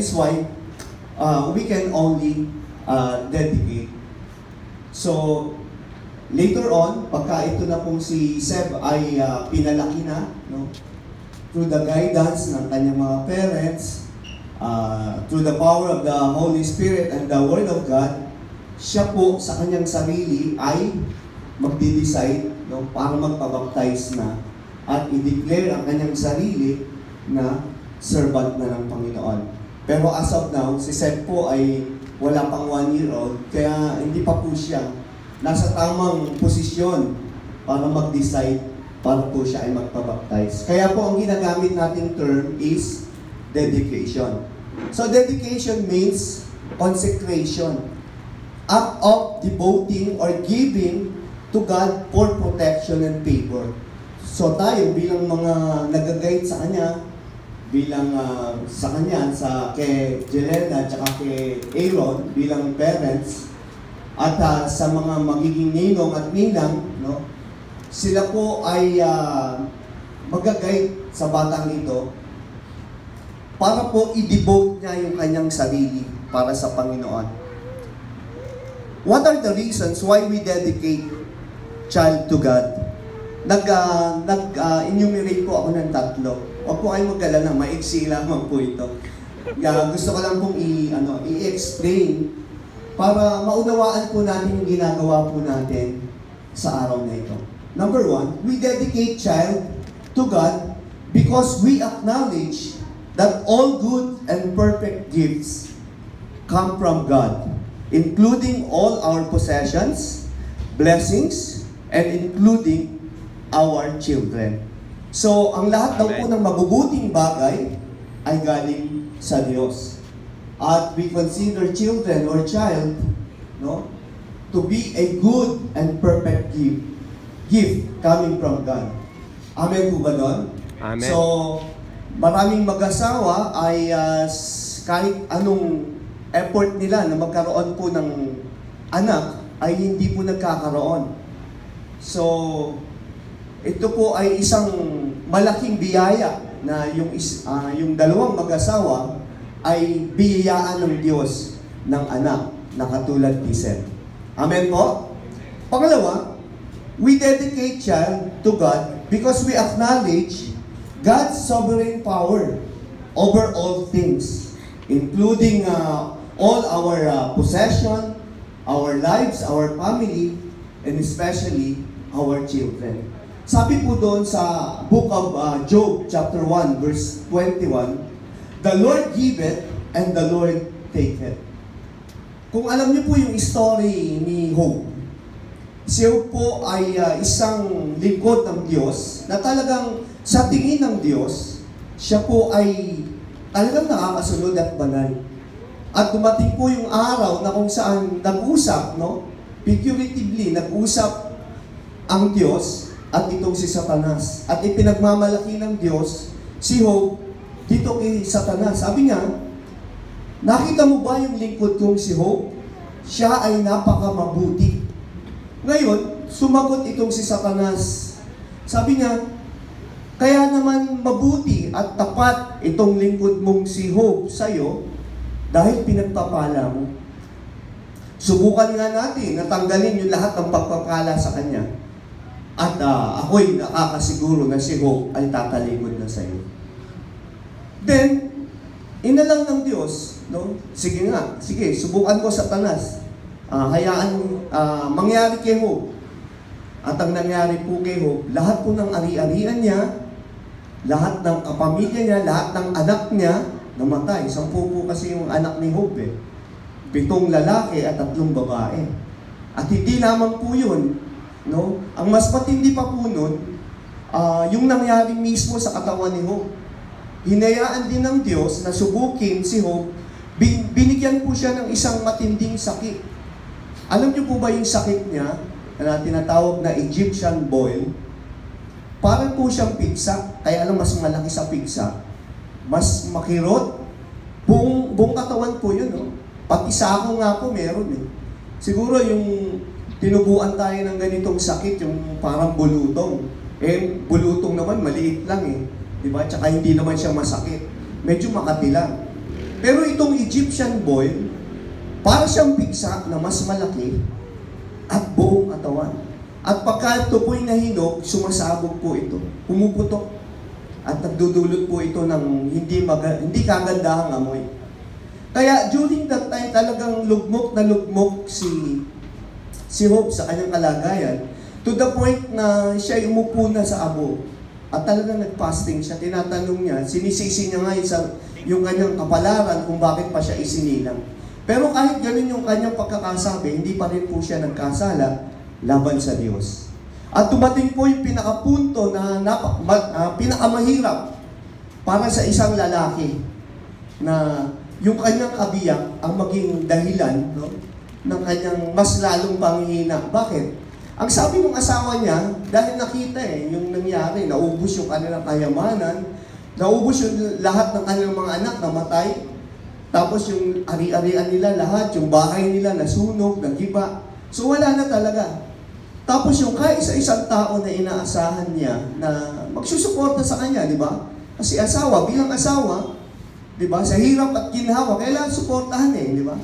is why we can only dedicate. So, later on, pagka ito na pong si Seb ay pinalaki na, no? Through the guidance ng kanyang mga parents, through the power of the Holy Spirit and the Word of God, siya po sa kanyang sarili ay magdi-decide, no, para magpabaptize na at i-declare ang kanyang sarili na servant na ng Panginoon. Pero as of now, si Seth po ay wala pang 1 year old, kaya hindi pa po siya nasa tamang posisyon para mag-decide para po siya ay magpabaptize. Kaya po ang ginagamit nating term is dedication. So dedication means consecration, act of devoting or giving to God for protection and favor. So tayo bilang mga nag-guide sa Kanya, bilang sa Kanya, kay Jelena at kay Aaron, bilang parents, at sa mga magiging ninong at ninang, no, sila po ay mag-guide sa batang ito para po i-devote niya yung kanyang sarili para sa Panginoon. What are the reasons why we dedicate child to God? Nag-enumerate po ako ng 3. Huwag po kayong mag-alala, maiksi lamang po ito. Gusto ko lang pong i-explain para maunawaan po natin yung ginagawa po natin sa araw na ito. Number 1, we dedicate child to God because we acknowledge that all good and perfect gifts come from God, including all our possessions, blessings, and including our children. So, ang lahat daw po ng mabubuting bagay ay galing sa Diyos. At we consider children or child, no, to be a good and perfect gift coming from God. Amen po ba doon? Amen. So, maraming mag-asawa ay kahit anong effort nila na magkaroon po ng anak, ay hindi po nagkakaroon. So, ito po ay isang malaking biyaya na yung dalawang mag-asawa ay biyayaan ng Diyos ng anak na katulad ni Seth. Amen po? Pangalawa, we dedicate child to God because we acknowledge God's sovereign power over all things, including all our possession, our lives, our family, and especially our children. Sabi po doon sa book of Job, chapter 1, verse 21, the Lord giveth and the Lord taketh. Kung alam niyo po yung story ni Job, si Job po ay isang lingkod ng Diyos na talagang sa tingin ng Diyos, siya po ay talagang nakakasunod at banal. At dumating po yung araw na kung saan nag-usap, no? Figuratively, nag-usap ang Diyos at itong si Satanas. At ipinagmamalaki ng Diyos si Job dito kay Satanas. Sabi niya, nakita mo ba yung lingkod kong si Job? Siya ay napakamabuti. Ngayon, sumagot itong si Satanas. Sabi niya, kaya naman mabuti at tapat itong lingkod mong si Job sa'yo dahil pinagpapala mo. Subukan nga natin na tanggalin yung lahat ng pagpapala sa kanya. At ako'y nakakasiguro na si Job ay tatalikod na sa iyo. Then, inalang ng Diyos, no? Sige nga, sige, subukan ko Satanas. Hayaan mangyari kay Job. At ang nangyari po kay Job, lahat po ng ari-arian niya, lahat ng kapamilya niya, lahat ng anak niya, namatay. 10 po kasi yung anak ni Job eh. 7 lalaki at 3 babae. At hindi lamang po yun, no? Ang mas matindi pa po nun, yung nangyari mismo sa katawan ni Job. Hinayaan din ng Diyos na subukin si Job, binigyan po siya ng isang matinding sakit. Alam niyo po ba yung sakit niya, na tinatawag na Egyptian boil? Parang po siyang pigsa, kaya alam mas malaki sa pigsa, mas makirot, buong katawan po yun, no? Pati sako nga po meron eh. Siguro yung tinubuan tayo ng ganitong sakit, yung parang bulutong. Eh, bulutong naman, maliit lang eh. Diba? Tsaka hindi naman siya masakit. Medyo makati lang. Pero itong Egyptian boy, para siyang pigsa na mas malaki at buong katawan. At pagka ito po'y nahinog, sumasabog po ito. Pumuputok. At nagdudulot po ito ng hindi kagandahang amoy. Kaya during that time, talagang lugmok na lugmok si Job sa kanyang kalagayan. To the point na siya umupo na sa abo. At talagang nag-fasting siya. Tinatanong niya, sinisisi niya nga yung kanyang kapalaran kung bakit pa siya isinilang. Pero kahit ganun yung kanyang pagkakasabi, hindi pa rin po siya nagkasala laban sa Diyos. At dumating po yung pinakapunto na pinakamahirap para sa isang lalaki na yung kanyang kabiyak ang maging dahilan, no, ng kanyang mas lalong panghihina. Bakit? Ang sabi ng asawa niya, dahil nakita yung nangyari, naubos yung kanilang kayamanan, naubos yung lahat ng kanilang mga anak namatay, tapos yung ari-arian nila lahat, yung bahay nila nasunog, nagiba. So wala na talaga. Tapos yung kaisa-isang tao na inaasahan niya na magsusuporta sa kanya, di ba? Kasi asawa, bilang asawa, di ba? Sa hirap at ginhawa, kailangan suportahan di ba?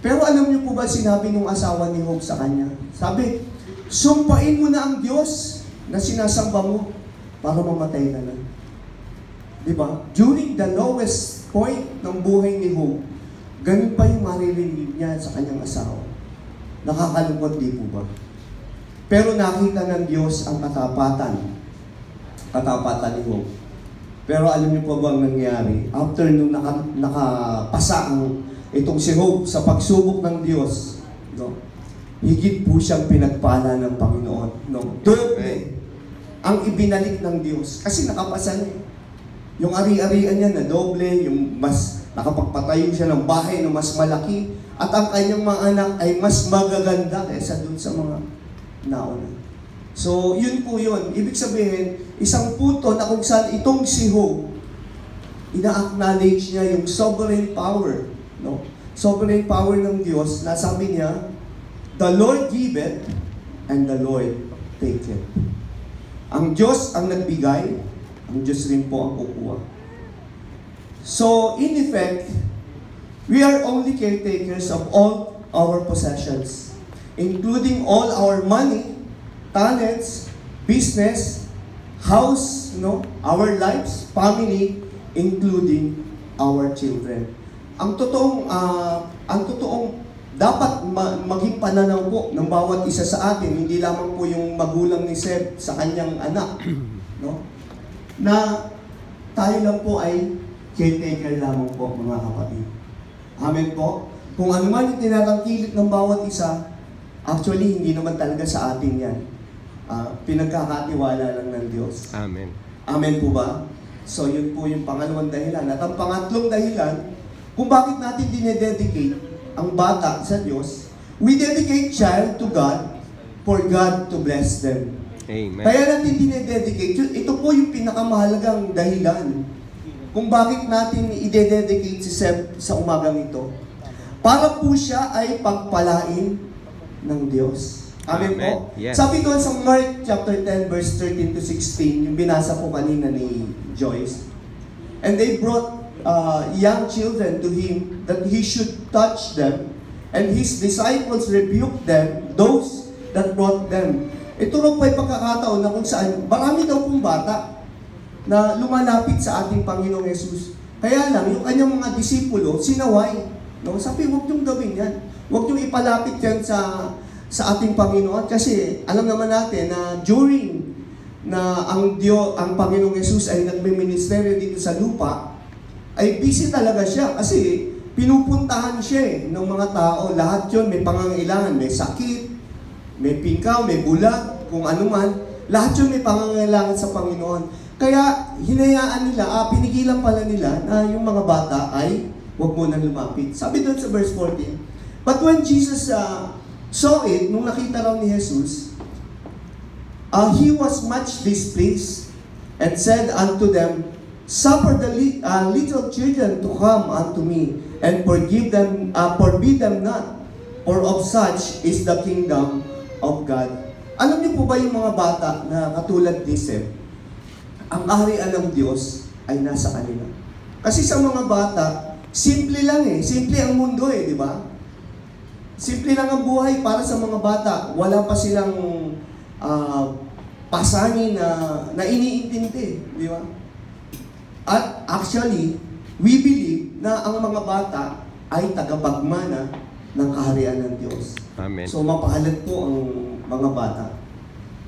Pero alam niyo po ba sinabi ng asawa ni Job sa kanya? Sabi, sumpain mo na ang Diyos na sinasamba mo para mamatay ka na. Di ba? During the lowest point ng buhay ni Job, ganun pa yung maririnig niya sa kanyang asawa. Nakakalungkot di po ba? Pero nakita ng Diyos ang katapatan ni Job. Pero alam niyo po ba ang nangyari? After nung nakapasa itong si Job sa pagsubok ng Diyos, no? Higit po siyang pinagpala ng Panginoon. No? Doble ang ibinalik ng Diyos. Kasi nakapasa niya. Yung ari-arian niya na doble, yung mas nakapagpatayo siya ng bahay na mas malaki, at ang kanyang mga anak ay mas magaganda kaysa dun sa mga nauna. So, yun po yun. Ibig sabihin, isang punto na kung saan itong si Job, ina-acknowledge niya yung sovereign power. No? Sovereign power ng Diyos na sabi niya, the Lord giveth and the Lord taketh. Ang Diyos ang nagbigay, ang Diyos rin po ang kukuha. So, in effect, we are only caretakers of all our possessions, including all our money, talents, business, house, our lives, family, including our children. Ang totoong dapat maging pananaw po ng bawat isa sa atin, hindi lamang po yung magulang ni Seb sa kanyang anak, no? Na tayo lang po ay caretaker lamang po, mga kapatid. Amen po? Kung ano man yung tinatangkilik ng bawat isa, actually, hindi naman talaga sa atin yan. Pinagkakatiwala lang ng Diyos. Amen. Amen po ba? So, yun po yung pangalawang dahilan. At ang pangatlong dahilan, kung bakit natin dinededicate ang bata sa Diyos, we dedicate child to God for God to bless them. Amen. Kaya natin dinededicate. Ito po yung pinakamahalagang dahilan kung bakit natin i-dedicate si Seb sa umagang ito. Para po siya ay pagpalain ng Diyos. Amen po? Yes. Sabi doon sa Mark chapter 10 verse 13 to 16, yung binasa po kanina ni Joyce. And they brought young children to him that he should touch them, and his disciples rebuked them, those that brought them. Ito rin po ay pagkakataon na kung saan marami daw pong bata na lumalapit sa ating Panginoong Yesus. Kaya lang, yung kanyang mga disipulo, sinaway. No? Sabi, huwag niyong gawin yan. Huwag niyong ipalapit yan sa ating Panginoon. Kasi alam naman natin na during na ang Panginoong Yesus ay nagme-ministeryo dito sa lupa, ay busy talaga siya. Kasi pinupuntahan siya ng mga tao. Lahat yun may pangangailangan. May sakit, may pingkaw, may bulag, kung ano man. Lahat yun may pangangailangan sa Panginoon. Kaya hinayaan nila, pinigilan pala nila na yung mga bata ay huwag mo nang lumapit. Sabi doon sa verse 14, but when Jesus saw it, nung nakita raw ni Jesus, he was much displeased and said unto them, suffer the little children to come unto me, and forbid them not, for of such is the kingdom of God. Alam niyo po ba yung mga bata na katulad ni Seb, ang kaharian ng Diyos ay nasa kanila. Kasi sa mga bata, Simple lang eh. Simple ang mundo eh, di ba? Simple lang ang buhay para sa mga bata. Wala pa silang pasanin na iniintindi, di ba? At actually, we believe na ang mga bata ay tagapagmana ng kaharian ng Diyos. Amen. So mapahalaga po ang mga bata.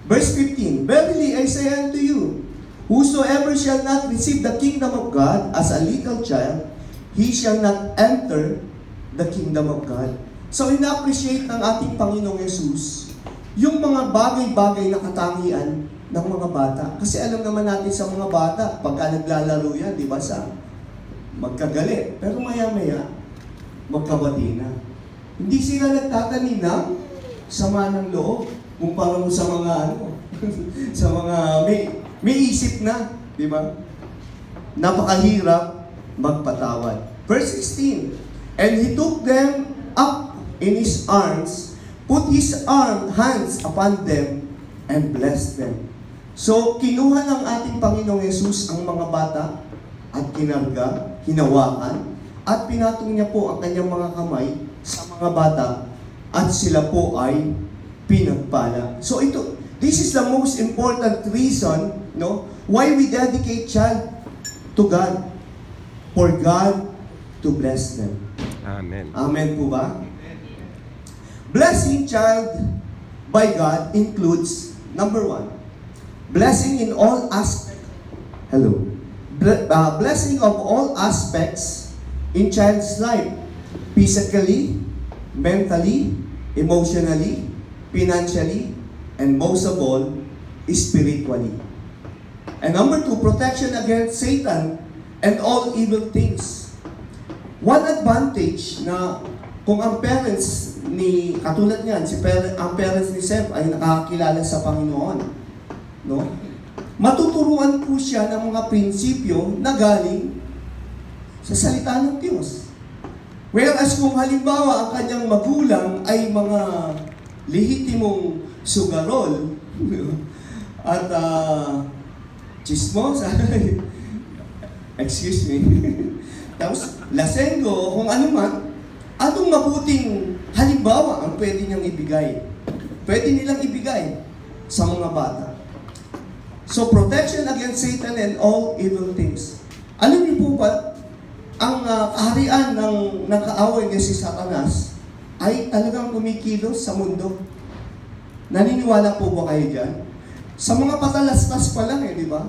Verse 15, Verily I say unto you, whosoever shall not receive the kingdom of God as a little child, he shall not enter the kingdom of God. So ina-appreciate ng ating Panginoong Yesus yung mga bagay-bagay na katangian ng mga bata. Kasi alam naman natin sa mga bata, pagka naglalaro yan, di ba, sa magkagalit. Pero maya-maya, magkabati na. Hindi sila nagtatanim ng sama ng loob. Kumpara mo sa mga sa mga may isip na, di ba? Napakahirap magpatawad. Verse 16, And he took them up in his arms, put his hands upon them, and blessed them. So, kinuha ng ating Panginoong Yesus ang mga bata at kinarga, hinawakan, at pinatong niya po ang kanyang mga kamay sa mga bata at sila po ay pinagpala. So this is the most important reason, no, why we dedicate child to God, for God to bless them. Amen. Amen po ba? Blessing child by God includes, number 1, blessing in all aspects. Hello. Blessing of all aspects in child's life, physically, mentally, emotionally, financially, and most of all, spiritually. And number 2, protection against Satan and all evil things. One advantage na kung ang parents ni, katulad niyan, ang parents ni Seth ay nakakilala sa Panginoon, no? Matuturuan po siya ng mga prinsipyo na galing sa salita ng Diyos. Whereas kung halimbawa ang kanyang magulang ay mga lehitimong sugarol at chismosa, excuse me, tapos lasenggo, kung ano man, anong mabuting halimbawa ang pwede niyang ibigay? Pwede nilang ibigay sa mga bata. So, protection against Satan and all evil things. Alam niyo po ba, ang kaharian ng kaaway niya si Satanas ay talagang kumikilos sa mundo. Naniniwala po ba kayo dyan? Sa mga patalastas pa lang di ba?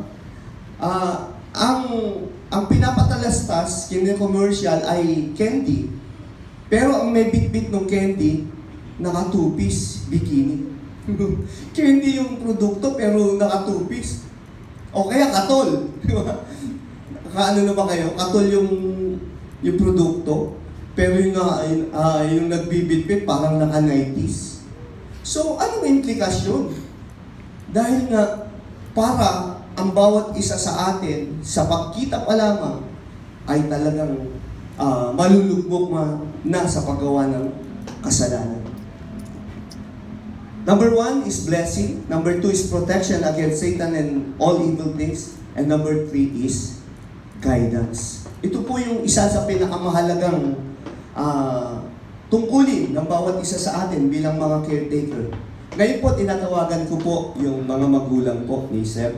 Ang pinapatalastas, kine-commercial ay candy. Pero ang may bit-bit ng candy, naka-two-piece bikini. Candy yung produkto pero naka-two-piece. O kaya katol. Di ba? Ano na ba kayo? Katol yung produkto, pero yung nagbibitbit parang naka-90s. So, anong implikasyon? Dahil nga, para ang bawat isa sa atin, sa pagkita pa lamang, ay talagang malulugbog na sa paggawa ng kasalanan. Number 1 is blessing. Number 2 is protection against Satan and all evil things. And number 3 is guidance. Ito po yung isa sa pinakamahalagang tungkulin ng bawat isa sa atin bilang mga caretaker. Ngayon po, tinatawagan ko po yung mga magulang po ni Sir.